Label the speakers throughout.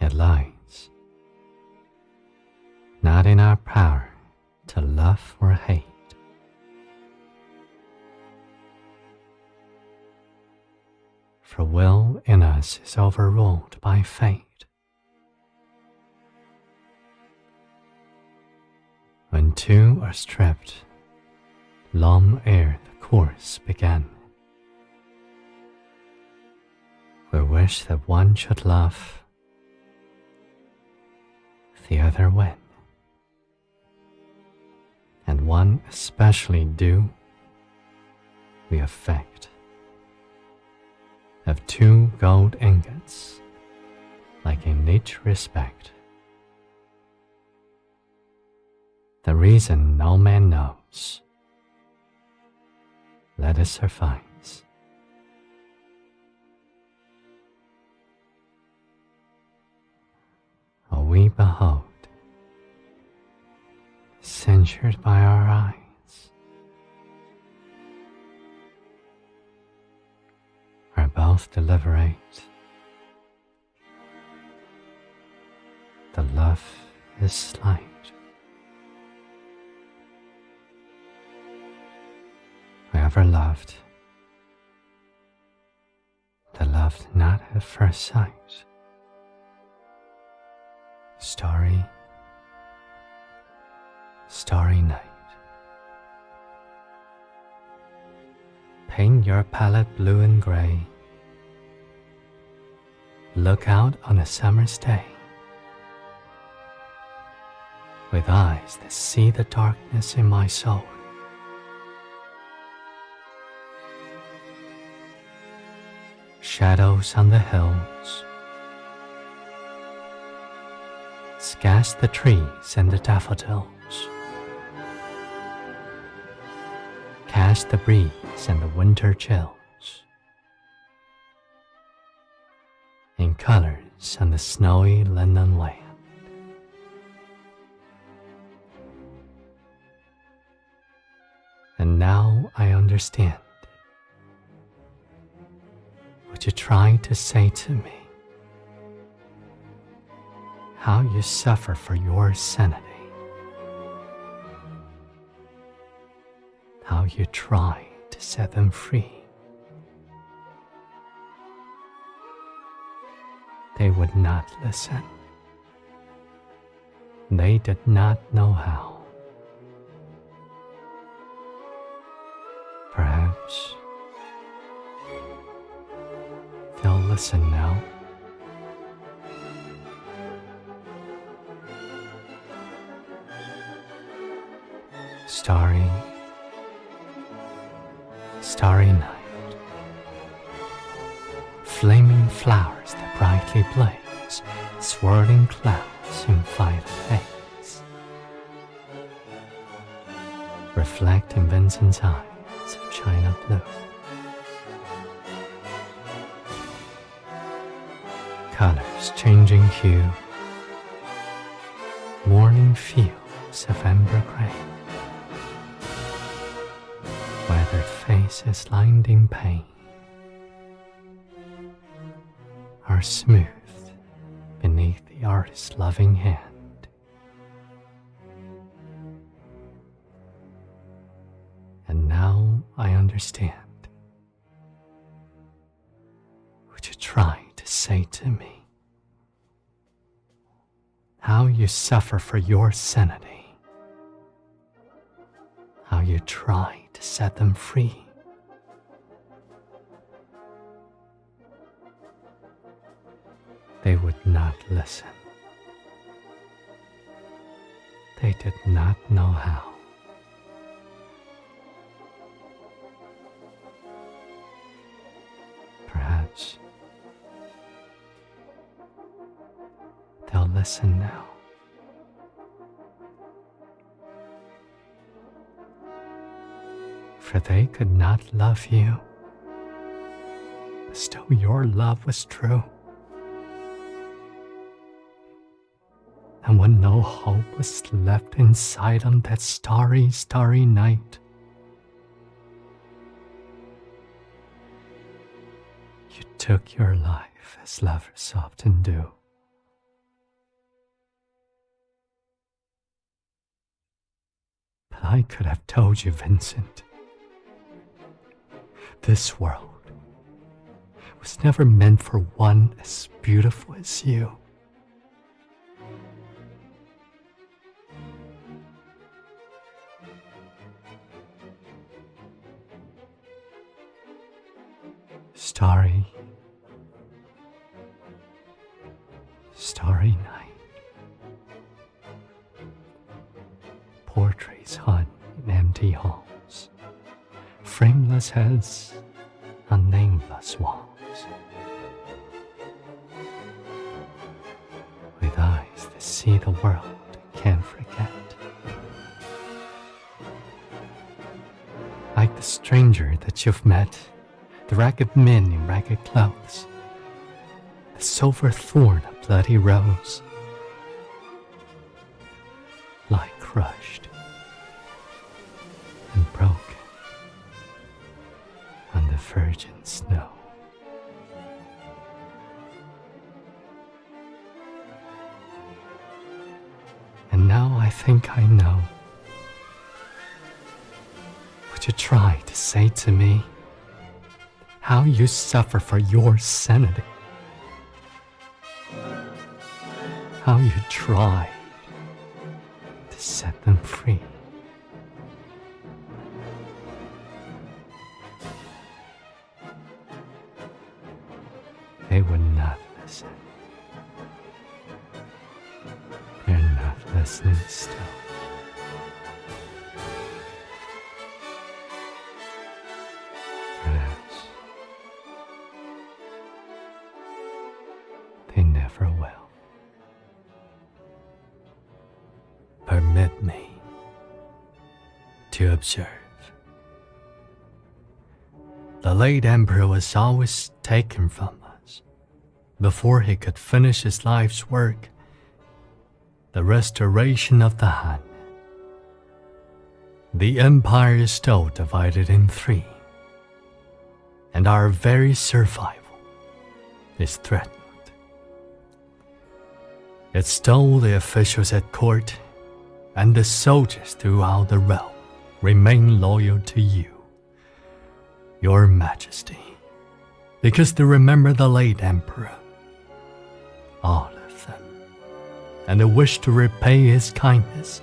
Speaker 1: It lies not in our power to love or hate, for will in us is overruled by fate. When two are stripped, long ere the course began, we wish that one should love, the other win, and one especially do the effect of two gold ingots, like in each respect. The reason no man knows, let it suffice. Oh, we behold, censured by our eyes, are both deliberate. The love is slight. Whoever loved, the loved not at first sight. Starry, starry night. Paint your palette blue and gray. Look out on a summer's day, with eyes that see the darkness in my soul. Shadows on the hills, sketch the trees and the daffodils, catch the breeze and the winter chills, in colors on the snowy linen land. And now I understand what you tried to say to me, how you suffer for your sanity, how you try to set them free. They would not listen. They did not know how. Perhaps they'll listen now. Starry, starry night. Flaming flowers that brightly blaze, swirling clouds in violet haze, reflect in Vincent's eyes of china blue. Colors changing hue, morning fields of amber gray, weathered faces lined in pain are smoothed beneath the artist's loving hand. And now I understand what you tried to say to me, how you suffer for your sanity, how you try to set them free. They would not listen. They did not know how. Perhaps they'll listen now. For they could not love you, but still your love was true. And when no hope was left inside on that starry, starry night, you took your life as lovers often do. I could have told you, Vincent, this world was never meant for one as beautiful as you. Starry, starry night. Portraits hung in empty halls, frameless heads on nameless walls. With eyes that see the world and can't forget. Like the stranger that you've met, the ragged men in ragged clothes, the silver thorn of bloody rose, lie crushed and broken on the virgin snow. And now I think I know. Would you try to say to me how you suffer for your sanity? How you tried to set them free? They would not listen. They're not listening still. Perhaps they never will. Permit me to observe. The late emperor was always taken from us before he could finish his life's work, the restoration of the Han. The empire is still divided in three, and our very survival is threatened. Yet still the officials at court and the soldiers throughout the realm remain loyal to you, your majesty, because they remember the late emperor, all of them, and they wish to repay his kindness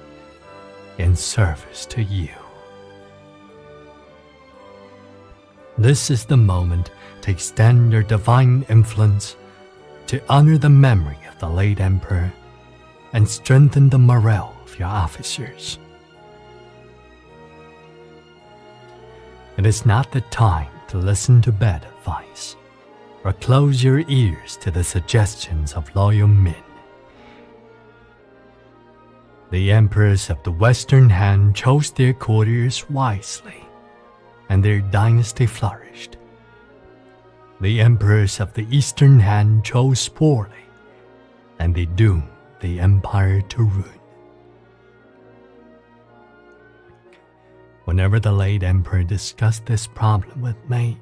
Speaker 1: in service to you. This is the moment to extend your divine influence to honor the memory of the late emperor and strengthen the morale of your officers. It is not the time to listen to bad advice or close your ears to the suggestions of loyal men. The emperors of the Western Han chose their courtiers wisely, and their dynasty flourished. The emperors of the Eastern Han chose poorly, and they doomed the empire to ruin. Whenever the late emperor discussed this problem with me,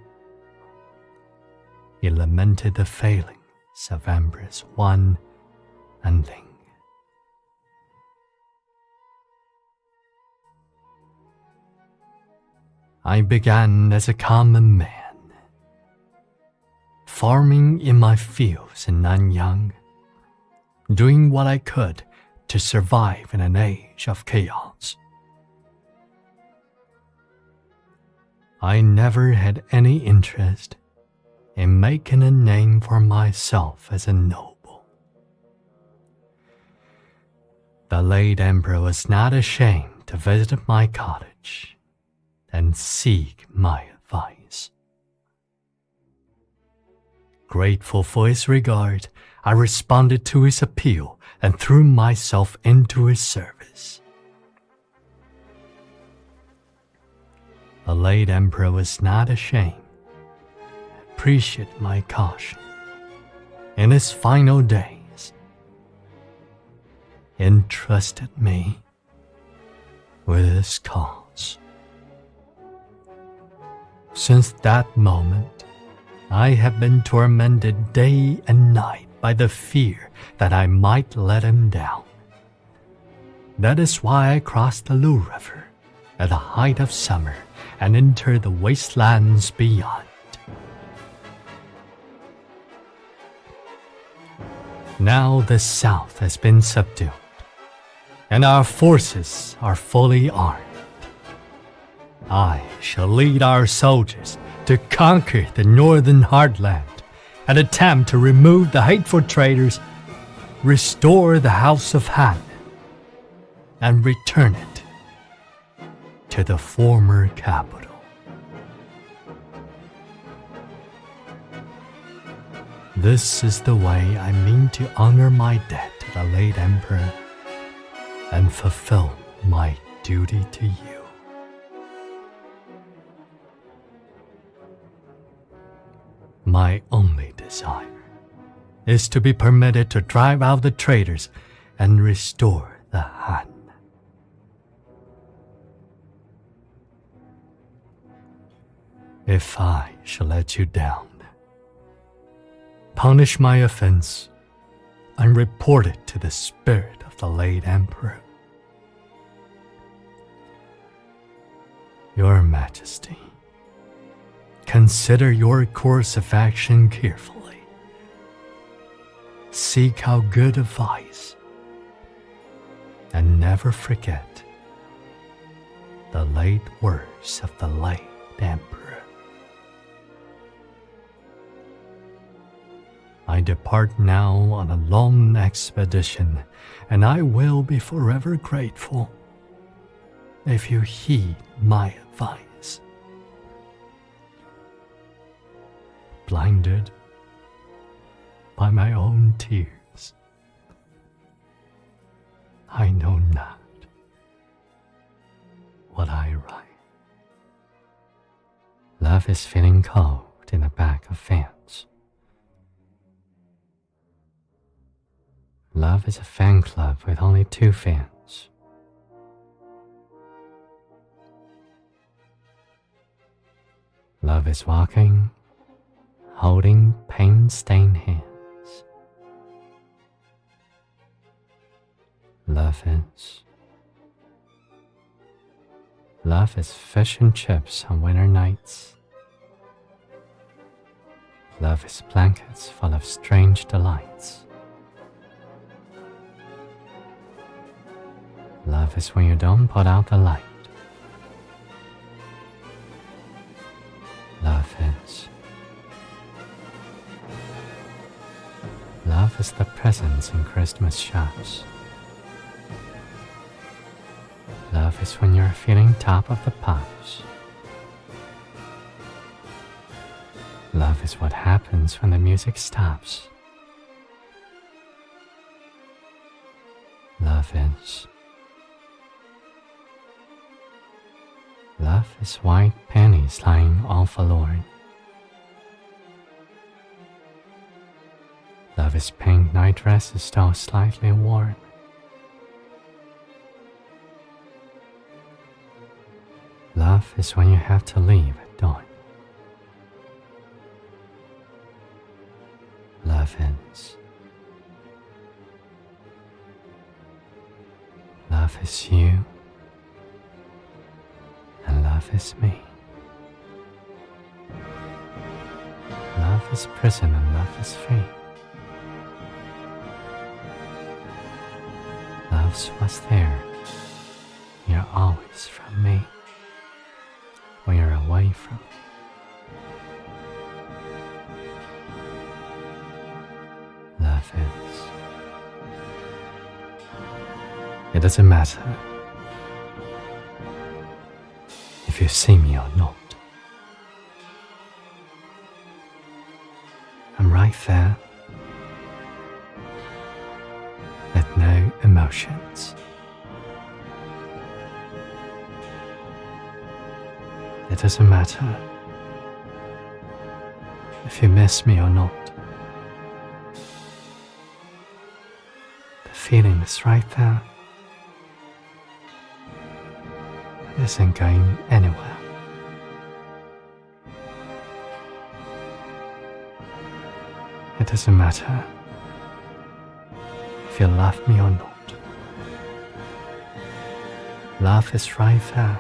Speaker 1: he lamented the failings of Empress Wan and Ling. I began as a common man, farming in my fields in Nanyang, doing what I could to survive in an age of chaos. I never had any interest in making a name for myself as a noble. The late emperor was not ashamed to visit my cottage and seek my advice. Grateful for his regard, I responded to his appeal and threw myself into his service. The late emperor was not ashamed, appreciated my caution. In his final days, entrusted me with his cause. Since that moment, I have been tormented day and night by the fear that I might let him down. That is why I crossed the Lu River at the height of summer and enter the wastelands beyond. Now the South has been subdued, and our forces are fully armed. I shall lead our soldiers to conquer the northern heartland and attempt to remove the hateful traitors, restore the house of Han, and return it to the former capital. This is the way I mean to honor my debt to the late emperor and fulfill my duty to you. My only desire is to be permitted to drive out the traitors and restore the Han. If I shall let you down, punish my offense and report it to the spirit of the late emperor. Your Majesty, consider your course of action carefully. Seek out good advice and never forget the late words of the late emperor. I depart now on a long expedition, and I will be forever grateful if you heed my advice. Blinded by my own tears, I know not what I write. Love is feeling cold in the back of fans. Love is a fan club with only 2 fans. Love is walking, holding pain-stained hands. Love is fish and chips on winter nights. Love is blankets full of strange delights. Love is when you don't put out the light. Love is the presents in Christmas shops. Love is when you're feeling top of the pops. Love is what happens when the music stops. Love is white panties lying all forlorn. Love is pink night dresses still slightly worn. Love is when you have to leave at dawn. Love is you, and love is me. Love is prison and love is free. Love's what's there. You're always from me when you're away from me. Love is. It doesn't matter if you see me or not. I'm right there with no emotions. It doesn't matter if you miss me or not. The feeling is right there. It isn't going anywhere. It doesn't matter if you love me or not. Love is right there.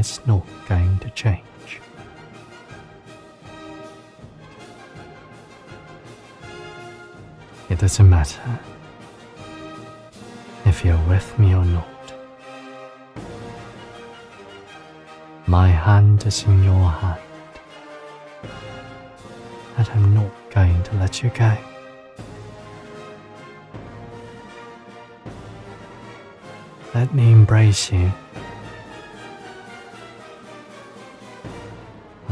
Speaker 1: it's not going to change. It doesn't matter if you're with me or not. My hand is in your hand, and I'm not going to let you go. Let me embrace you.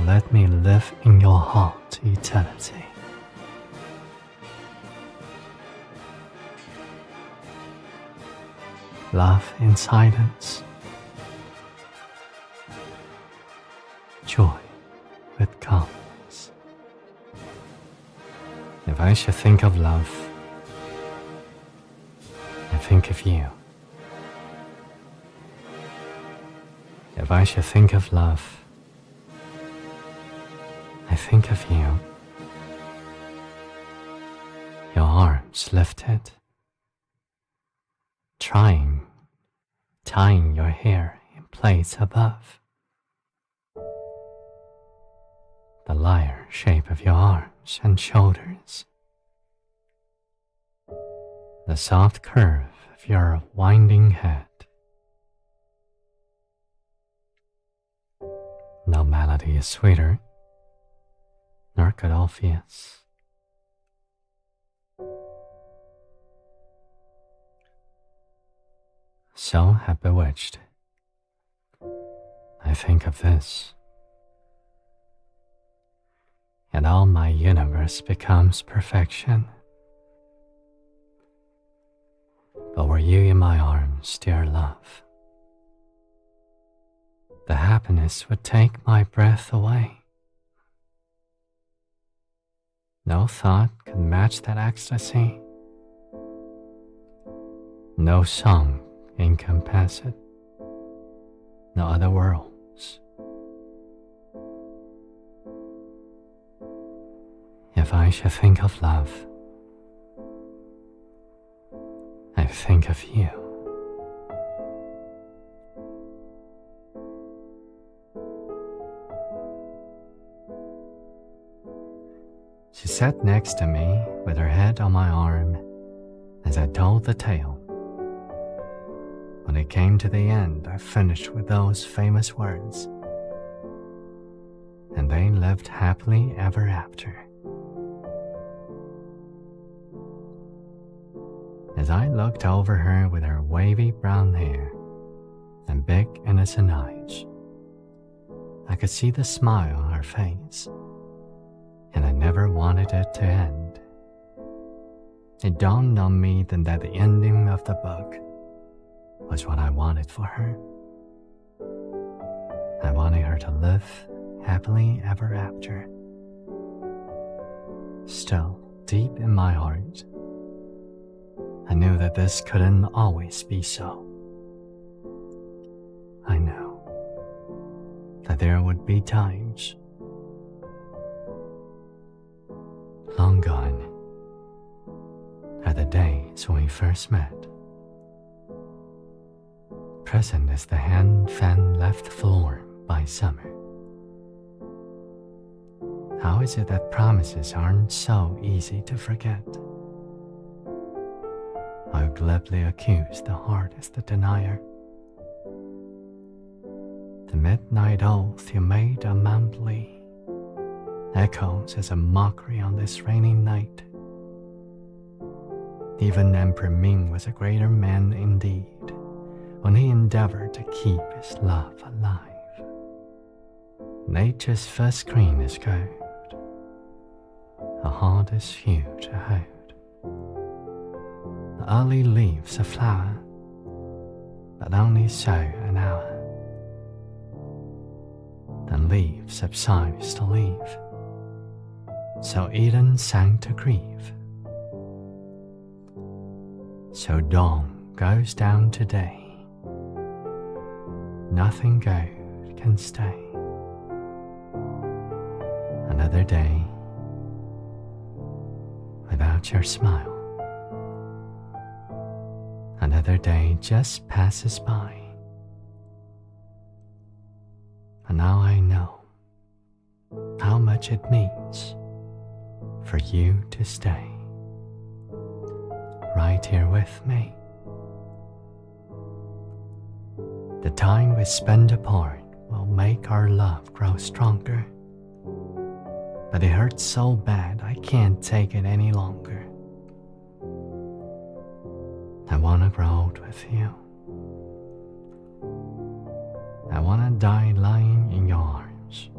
Speaker 1: Let me live in your heart eternity. Love in silence, joy with calmness. If I should think of love, I think of you. If I should think of love, I think of you. Your arms lifted, tying your hair in place above. The lyre shape of your arms and shoulders. The soft curve of your winding head. No melody is sweeter, nor could obvious. So have bewitched. I think of this, and all my universe becomes perfection. But were you in my arms, dear love, the happiness would take my breath away. No thought could match that ecstasy. No song encompass it. No other worlds. If I should think of love, I think of you. She sat next to me with her head on my arm as I told the tale. When it came to the end, I finished with those famous words, and they lived happily ever after. As I looked over her with her wavy brown hair and big innocent eyes, I could see the smile on her face, and I never wanted it to end. It dawned on me then that the ending of the book was what I wanted for her. I wanted her to live happily ever after. Still, deep in my heart, I knew that this couldn't always be so. I know that there would be times, long gone, are the days when we first met. Present is the hand fan left floor by summer. How is it that promises aren't so easy to forget? I'll glibly accuse the heart as the denier. The midnight oath you made on Mount Lee echoes as a mockery on this rainy night. Even Emperor Ming was a greater man indeed when he endeavored to keep his love alive. Nature's first screen is gold, a heart is hue to hold. The early leaves a flower, but only so an hour. Then leaf subsides to leaf, so Eden sank to grief. So dawn goes down to day. Nothing good can stay. Another day without your smile. Another day just passes by. And now I know how much it means for you to stay right here with me. The time we spend apart will make our love grow stronger, but it hurts so bad I can't take it any longer. I want to grow old with you. I want to die lying in your arms.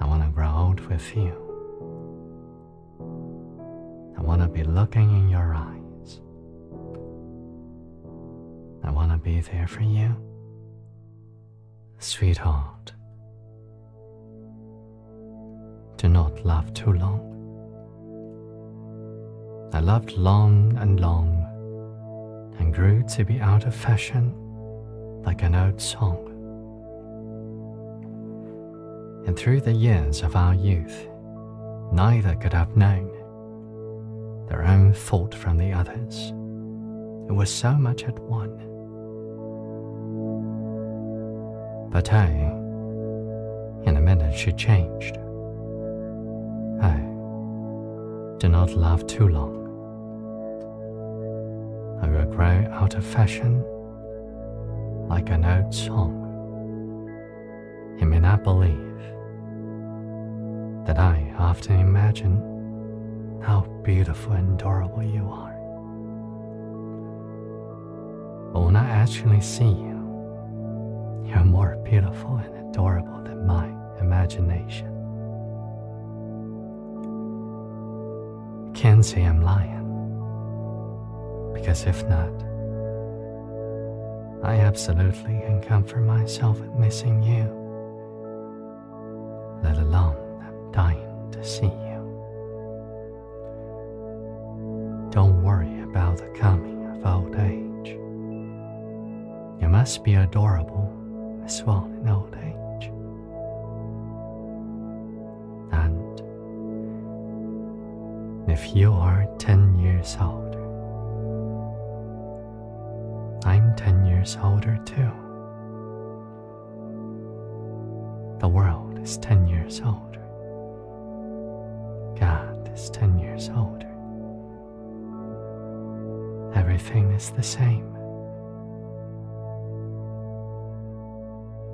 Speaker 1: I want to grow old with you. I want to be looking in your eyes. I want to be there for you, sweetheart. Do not love too long. I loved long and long and grew to be out of fashion like an old song. And through the years of our youth, neither could have known their own fault from the others. It was so much at one. But oh, in a minute she changed. Oh, do not love too long. I will grow out of fashion like an old song. You may not believe that I often imagine how beautiful and adorable you are. But when I actually see you, you're more beautiful and adorable than my imagination. You can't say I'm lying, because if not, I absolutely can comfort myself with missing you, let alone I'm dying to see you. Don't worry about the coming of old age. You must be adorable as well in old age. And if you are 10 years older, I'm 10 years older too. The world is 10 years older. God is 10 years older. Everything is the same.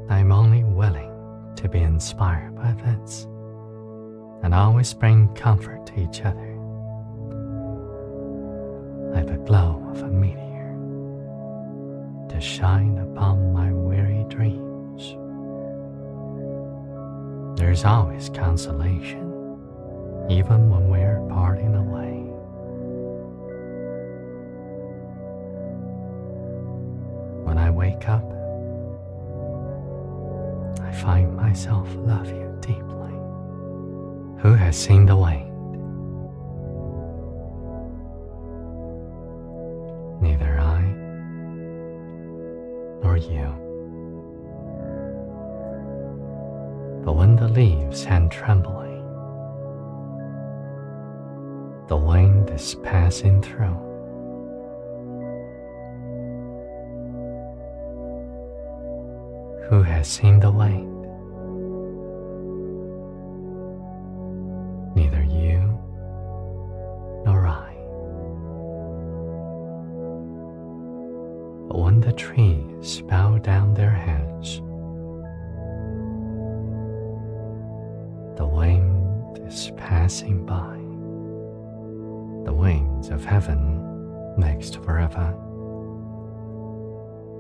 Speaker 1: I'm only willing to be inspired by this and always bring comfort to each other, like the glow of a meteor to shine upon my weary dreams. There's always consolation, even when we're parting away. When I wake up, I find myself love you deeply. Who has seen the wind? Neither I nor you. But when the leaves hang trembling, the wind is passing through. Who has seen the wind? Neither you nor I. But when the trees bow down their heads, the wind is passing by. The wings of heaven mixed forever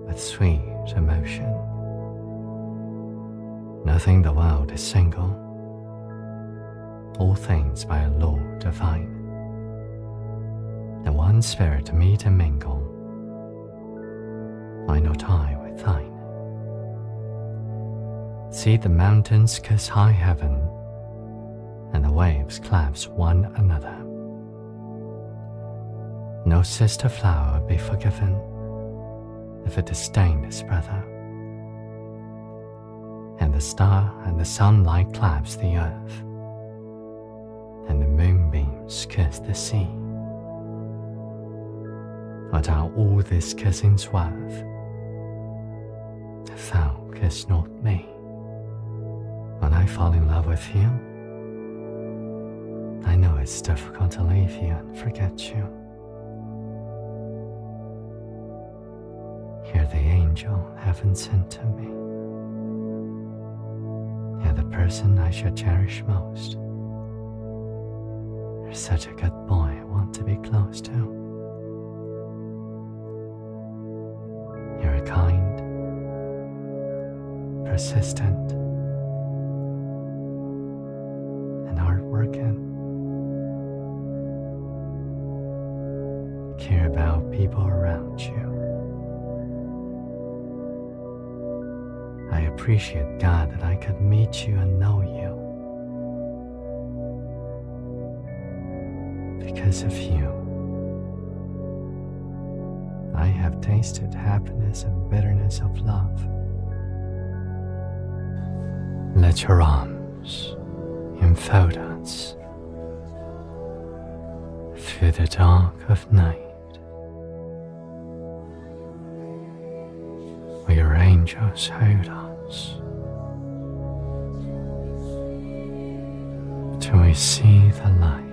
Speaker 1: with sweet emotion. Nothing the world is single, all things by a law divine. The one spirit meet and mingle, why not I with thine? See the mountains kiss high heaven, and the waves clasp one another. No sister flower be forgiven if it disdain its brother. And the star and the sunlight clasp the earth, and the moonbeams kiss the sea. What are all this kissing's worth, if thou book is not me. When I fall in love with you, I know it's difficult to leave you and forget you. You're the angel heaven sent to me. You're the person I should cherish most. You're such a good boy I want to be close to. You're a kind, persistent, and hardworking. You care about people around you. I appreciate, God, that I could meet you and know you. Because of you, I have tasted happiness and bitterness of love. Let your arms enfold us through the dark of night. Will your angels hold us till we see the light?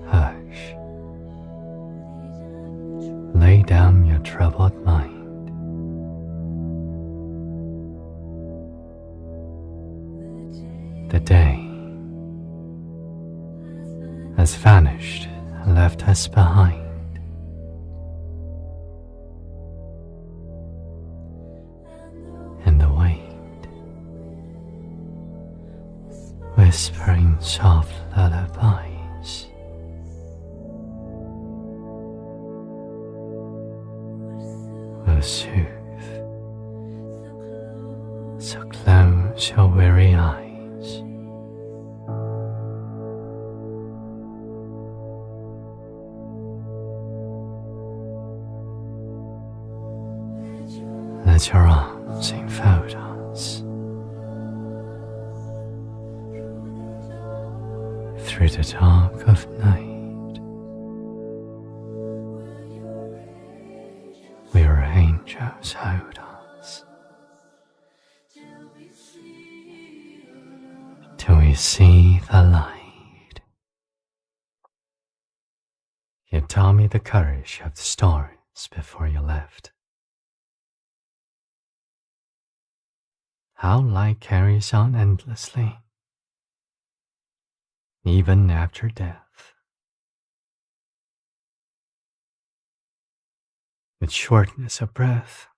Speaker 1: Hush. Lay down your troubled mind. The day has vanished and left us behind. And the wind, whispering soft lullabies, will soothe. So close your weary eyes. Let your arms enfold us through the dark of night. Will your angels hold us till we see the light. You taught me the courage of the stars before you left. How light carries on endlessly, even after death. With shortness of breath,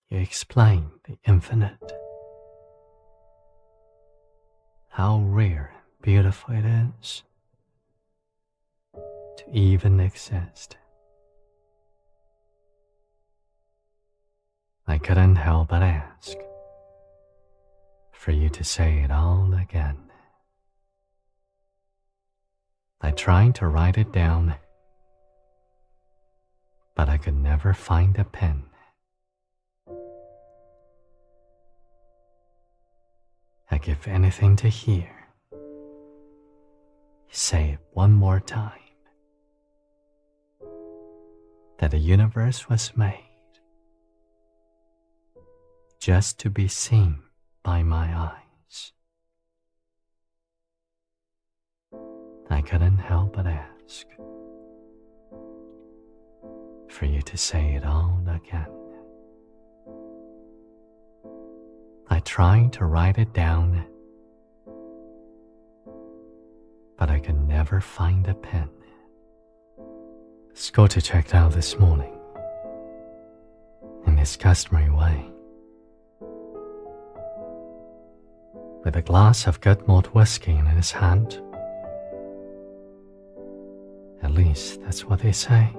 Speaker 1: you explain the infinite. How rare and beautiful it is to even exist. I couldn't help but ask for you to say it all again. I tried to write it down, but I could never find a pen. I give anything to hear you say it one more time, that the universe was made just to be seen by my eyes. I couldn't help but ask for you to say it all again. I tried to write it down, but I could never find a pen. Scotty checked out this morning in his customary way, with a glass of good malt whiskey in his hand. At least that's what they say.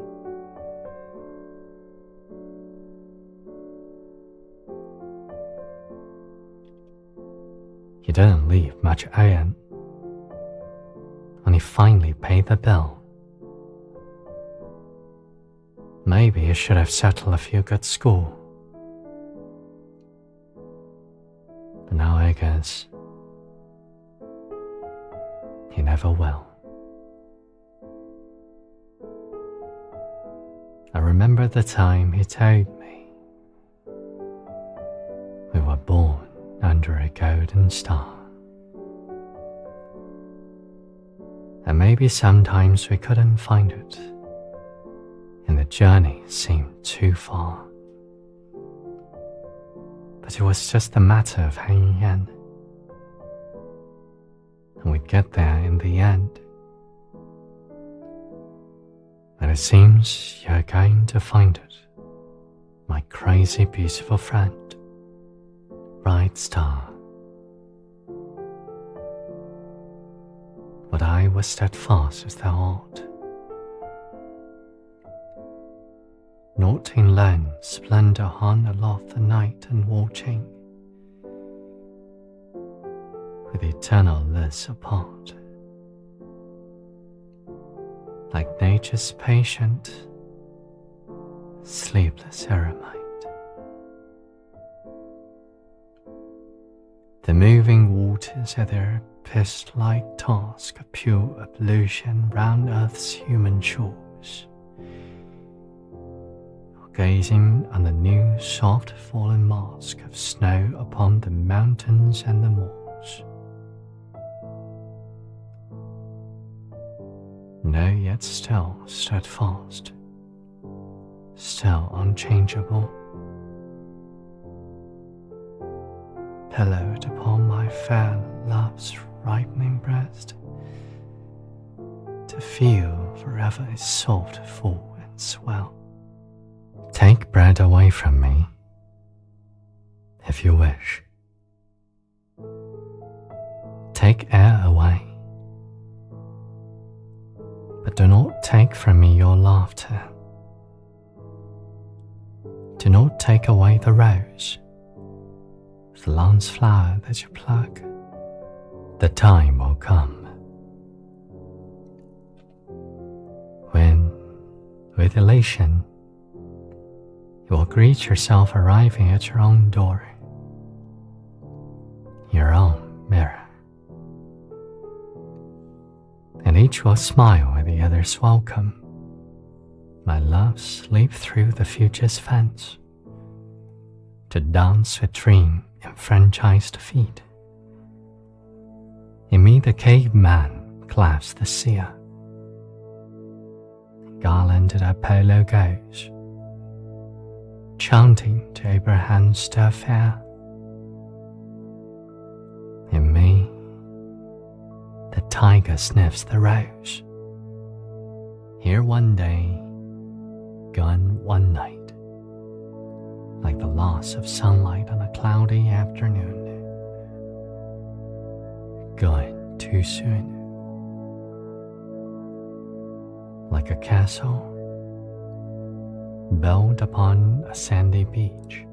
Speaker 1: He didn't leave much iron. When he finally paid the bill, maybe he should have settled a few good school. But now I guess he never will. I remember the time he told me we were born under a golden star. And maybe sometimes we couldn't find it, and the journey seemed too far. But it was just a matter of hanging in, and we'd get there in the end. And it seems you're going to find it, my crazy beautiful friend, bright star. But I was steadfast as thou art, not in lone splendor hung aloft the night and watching, with eternal bliss apart, like nature's patient, sleepless eremite. The moving waters are their pest-like task of pure ablution round earth's human shores, or gazing on the new soft fallen mask of snow upon the mountains and the moors. No, yet still steadfast, still unchangeable, pillowed upon my fair love's ripening breast, to feel forever its soft fall and swell. Take bread away from me, if you wish. Take air away, but do not take from me your laughter. Do not take away the rose, the lance flower that you pluck. The time will come when, with elation, you will greet yourself arriving at your own door, your own mirror, and each will smile at the other's welcome. My loves leap through the future's fence to dance with dream enfranchised feet. In me the caveman clasps the seer, garlanded Apollo goes, chanting to Abraham's stir fair. In me the tiger sniffs the rose, here one day, gone one night, like the loss of sunlight on a cloudy afternoon, gone too soon, like a castle built upon a sandy beach,